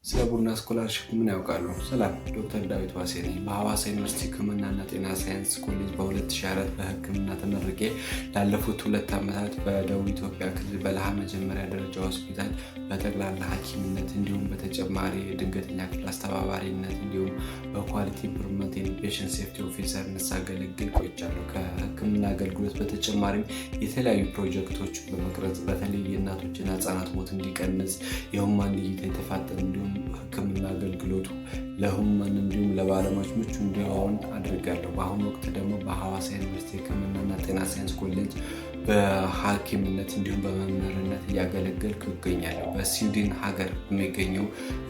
ስለ ቡና ስኮላርሺፕ ምን ያውቃሉ? ሰላም፣ ዶክተር ዳዊት ዋሴ ነኝ። በሐዋሳ ዩኒቨርሲቲ ሕክምናና ጤና ሳይንስ ኮሌጅ በ2004 በሕክምና ተመርቄ ላለፉት 2 ዓመታት በደቡብ ኢትዮጵያ ክልል በለሃ መጀመሪያ ደረጃ ሆስፒታል በጠቅላላ ሐኪምነት እንዲሁም በተጨማሪ የድንገተኛ ክፍል አስተባባሪነት እንዲሁም በኳሊቲ ኢምፕሩቭመንት ኤንድ ፔሸንት ሴፍቲ ኦፊሰርነት ሳገለግል ቆይቻለሁ። ከሕክምና አገልግሎት በተጨማሪም የተለያዩ ፕሮጀክቶችን በመቅረጽ በተለይ የእናቶችና ህጻናት ሞት እንዲቀንስ የሁማን እይታ የተፋጠነ እንዲሁም ሕክምና አገልግሎቱ ለሁማን እንዲሁም ለባለሙያዎች ምቹ እንዲሆን አድርጋለሁ። በአሁኑ ወቅት ደግሞ በሐዋሳ ዩኒቨርሲቲ ሕክምናና ጤና ሳይንስ ኮሌጅ በሐኪምነት እንዲሁም በመምህርነት እያገለገልኩ እገኛለሁ። በስዊድን ሀገር የሚገኘው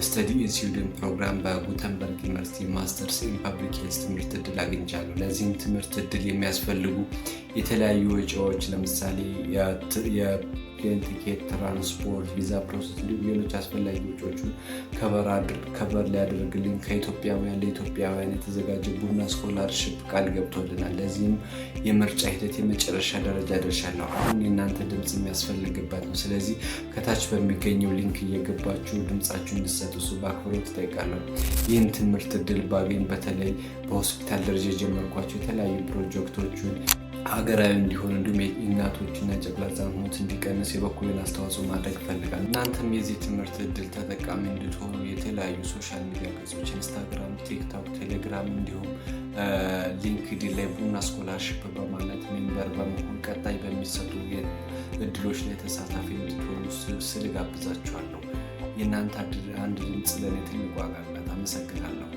ስተዲ ኢን ስዊድን ፕሮግራም በጉተንበርግ ዩኒቨርሲቲ ማስተርስ ኢን ፐብሊክ ሄልዝ ትምህርት እድል አግኝቻለሁ። ለዚህም ትምህርት እድል የሚያስፈልጉ የተለያዩ ወጪዎች ለምሳሌ የፕሌን ቲኬት፣ ትራንስፖርት፣ ቪዛ ፕሮሰስ እንዲሁም ሌሎች አስፈላጊ ወጪዎችን ከበር ሊያደርግልኝ ከኢትዮጵያውያን ለኢትዮጵያውያን የተዘጋጀ ቡና ስኮላርሺፕ ቃል ገብቶልናል። ለዚህም የምርጫ ሂደት የመጨረሻ ደረጃ ደርሻለሁ። አሁን የእናንተ ድምፅ የሚያስፈልግበት ነው። ስለዚህ ከታች በሚገኘው ሊንክ እየገባችሁ ድምፃችሁ እንድትሰጡ በአክብሮት እጠይቃለሁ። ይህን ትምህርት እድል ባገኝ በተለይ በሆስፒታል ደረጃ የጀመርኳቸው የተለያዩ ፕሮጀክቶችን ሀገራዊ እንዲሆን እንዲሁም የእናቶችና ጨቅላ ሕጻናት ሞት እንዲቀንስ የበኩሌን አስተዋጽኦ ማድረግ እፈልጋለሁ። እናንተም የዚህ ትምህርት እድል ተጠቃሚ እንድትሆኑ የተለያዩ ሶሻል ሚዲያ ገጾች ኢንስታግራም፣ ቲክቶክ፣ ቴሌግራም እንዲሁም ሊንክዲን ላይ ቡና ስኮላርሺፕ በማለት ሜምበር በመሆን ቀጣይ በሚሰጡ እድሎች ላይ ተሳታፊ እንድትሆኑ ስል ጋብዛችኋለሁ። የእናንተ አንድ ድምፅ ለእኔ ትልቅ ዋጋ አላት። አመሰግናለሁ።